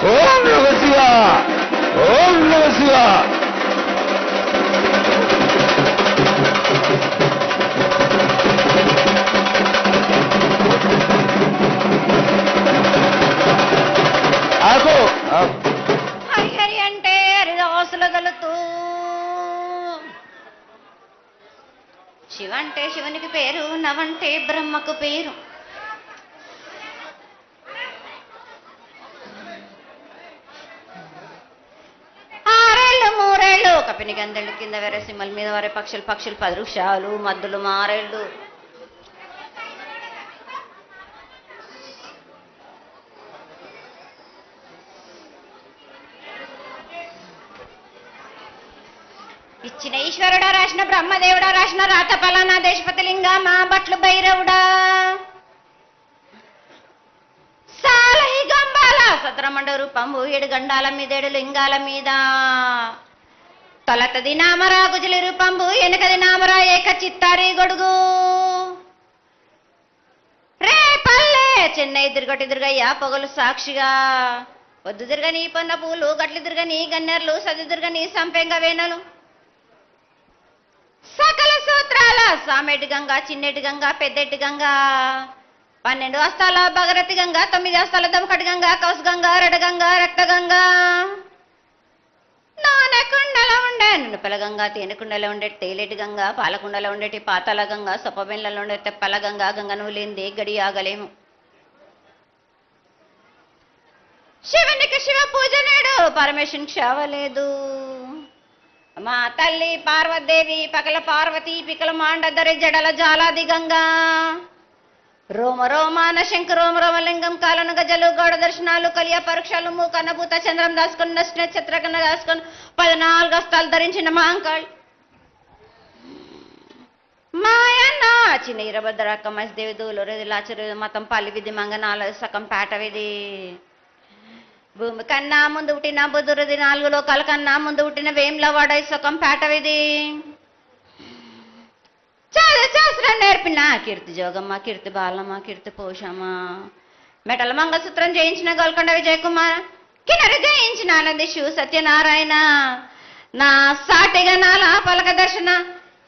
ఓం నమ శివ ఓం నమ శివ హరి హరి అంటే హరిదాసుల దళుతూ, శివ అంటే శివునికి పేరు, నవంటే బ్రహ్మకు పేరు. ఆరేళ్ళు మూరేళ్ళు కపిని గందెళ్ళు కింద వేరే సింహల మీద వరే పక్షులు 10 వృక్షాలు మద్దులు మారేళ్ళు. ఇచ్చిన ఈశ్వరుడా, రాసిన బ్రహ్మదేవుడా, రాసిన రాత పలానా దేశపతి లింగా, మా బట్లు భైరవుడా, సాలహి గంబాల సద్రమండ రూపంబు 7 గండాల మీద 7 లింగాల మీద, తొలతది నామరా గుజలి రూపంబు, వెనకది నామరా ఏక చిత్తారి గొడుగు, రే పల్లె చెన్నై తిరుగొట్టి తిరుగయ్యా పొగలు సాక్షిగా, పొద్దు తిరగని పొన్న పూలు, గట్లు తిరగని గన్నెర్లు, సది తిరగని సంపెంగ వేనలు, సకల సూత్రాల సామెటి గంగా, చిన్నెటి గంగా, పెద్దెటి గంగా, 12 హస్తాల భగరథి గంగా, 9 హస్తాల దమకటి గంగా, కౌసు గంగా, రెడగంగా, రక్త గంగా, నానకుండలో ఉండే నునుపల గంగా, తేనెకుండలో ఉండే తేలేటి గంగా, పాలకుండలో ఉండేటి పాతాల గంగా, సొప్పబెండ్లలో ఉండే తెప్పల గంగా, గంగను లేనిదే గడి ఆగలేము. శివునికి శివ పూజ నేడు, పరమేశ్వరునికి క్షావలేదు. మా తల్లి పార్వదేవి పకల పార్వతి పికల మాండదరి జడల జాలాది గంగా, రోమ రోమాన శంకు రోమ రోమలింగం, కాలను గజలు గౌడ దర్శనాలు, కలియ పరీక్షలు, మూకన్నభూత చంద్రం దాసుకొని నక్షత్రకన్న దాసుకొని 14 హస్తాలు ధరించిన మాంకాళ్ మాయన్న చిన్న ఇరభద్రక్క మసిదేవి దూలూరు లాచరు మతం పల్లి విధి మంగనాల సకం పేట విధి, భూమి కన్నా ముందు పుట్టిన బుధురది 4 లోకాల కన్నా ముందు పుట్టిన వేములవాడ సుఖం పేటవిది, చాలా శాస్త్రం నేర్పిన కీర్తి జోగమ్మ, కీర్తి బాలమ్మ, కీర్తి పోషమ్మ, మెటల మంగళసూత్రం జయించిన గోల్కొండ విజయకుమార్, కిన్నెర జయించిన ఆనందిషు సత్యనారాయణ, నా సాటిగా నాల పలక దర్శన,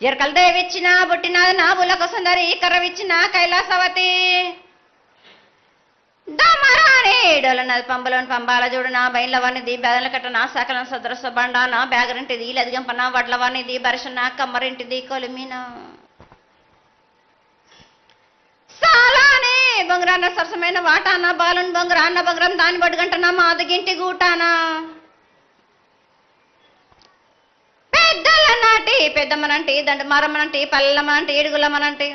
ఎరకల దేవిచ్చిన బుట్టినాది నా బులకు సుందరి, కర్రవిచ్చిన కైలాసవతి, దమరాణి డోలనది పంబలోని పంబాల చూడు, నా బయలవానిది బేదల కట్ట, నా సకలం సదరస బండ, నా బ్యాగరింటిది లదిగంపన, వడ్లవానిది బర్షన, కమ్మరింటిది కొలిమిన, సాలాని బొంగరాన్న సరసమైన వాటాన, బాలుని బొంగరాన్న బొంగరం దాని బడుగంటన, మాదగింటి గూటాన, పెద్దల నాటి పెద్దమ్మనంటి, దండమారమ్మనంటి, పల్లెమ్మనంటి, ఏడుగులమ్మనంటి,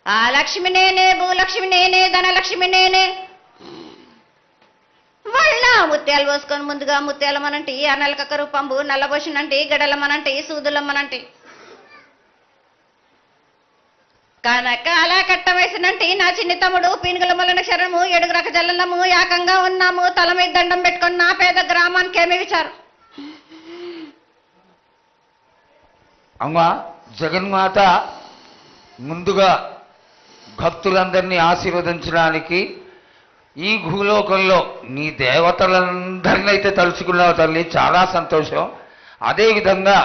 ఆ లక్ష్మి నేనే, భూలక్ష్మి నేనే, ధనలక్ష్మి నేనే, వాళ్ళ ముత్యాలు పోసుకొని ముందుగా ముత్యాలమ్మనంటి, ఆ నెలకక్క రూపంబు నల్లబోషినంటి, గడలమ్మనంటి, సూదులమ్మనంటి, కనక అలా కట్ట వయసునంటి, నా చిన్ని తమ్ముడు పీనుగుల మల్లన శరము, 7 రక జల్లము, ఏకంగా ఉన్నాము, తల మీద దండం పెట్టుకొని నా పేద గ్రామానికి ఏమి విచారు. అమ్మా జగన్మాత ముందుగా భక్తులందరినీ ఆశీర్వదించడానికి ఈ భూలోకంలో నీ దేవతలందరినీ అయితే తలుచుకున్నావు తల్లి, చాలా సంతోషం. అదేవిధంగా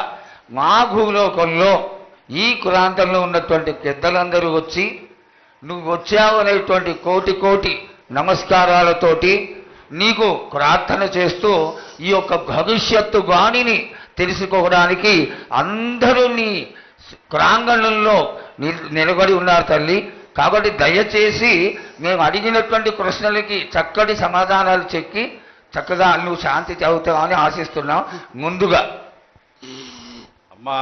మా భూలోకంలో ఈ కులాంతంలో ఉన్నటువంటి పెద్దలందరూ వచ్చి నువ్వు వచ్చావు అనేటువంటి కోటి నమస్కారాలతోటి నీకు ప్రార్థన చేస్తూ ఈ యొక్క భవిష్యత్తు వాణిని తెలుసుకోవడానికి అందరూ నీ ప్రాంగణంలో నిలబడి ఉన్నారు తల్లి. కాబట్టి దయచేసి మేము అడిగినటువంటి ప్రశ్నలకి చక్కటి సమాధానాలు చెప్పి చక్కగా నువ్వు శాంతి చదువుతావని ఆశిస్తున్నాం. ముందుగా అమ్మా,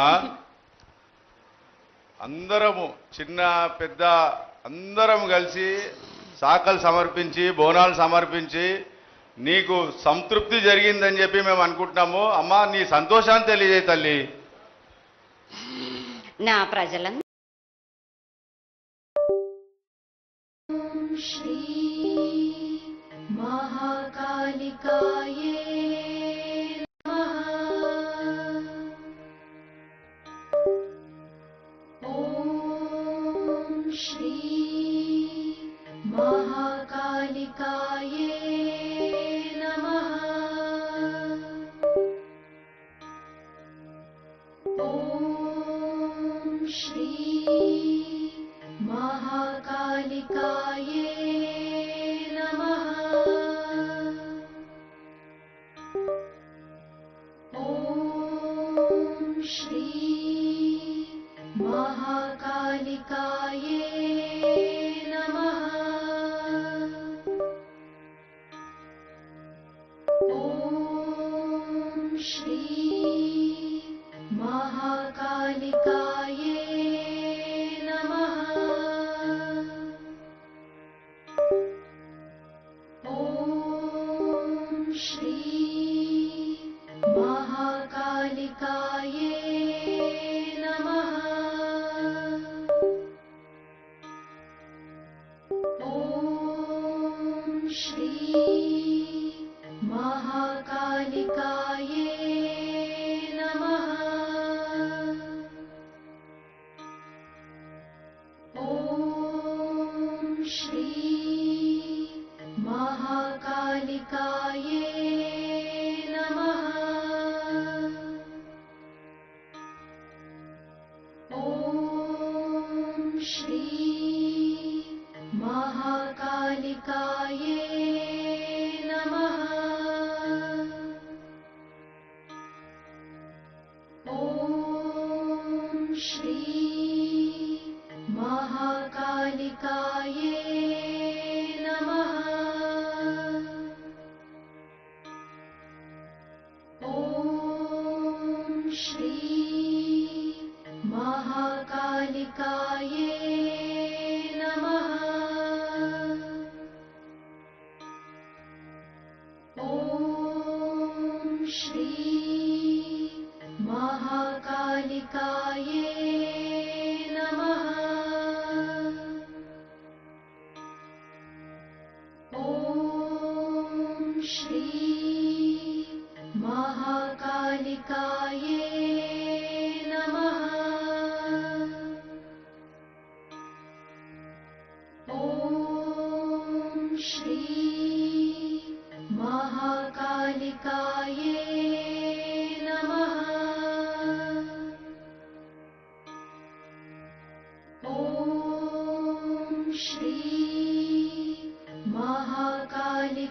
అందరము చిన్న పెద్ద అందరం కలిసి శాఖలు సమర్పించి బోనాలు సమర్పించి నీకు సంతృప్తి జరిగిందని చెప్పి మేము అనుకుంటున్నాము. అమ్మా, నీ సంతోషాన్ని తెలియజేయ తల్లి. నా ప్రజలందరూ श्री महाकालिकाये नमः। ओम श्री महाकालिकाये ॐ श्री महाकालिकाये नमः। ॐ श्री महाकालिकाये नमः। ॐ श्री महाकालिकाये नमः। ॐ श्री महाकालिकाये नमः। ॐ श्री महाकालिकाये नमः। ॐ श्री महाकालिकाये नमः। ॐ श्री महाकालिकाये नमः। ॐ श्री महाकालिकाये नमः। ॐ श्री महाकालिकाये नमः। ॐ श्री महाकालिकाये नमः। ॐ श्री महाकालिकाये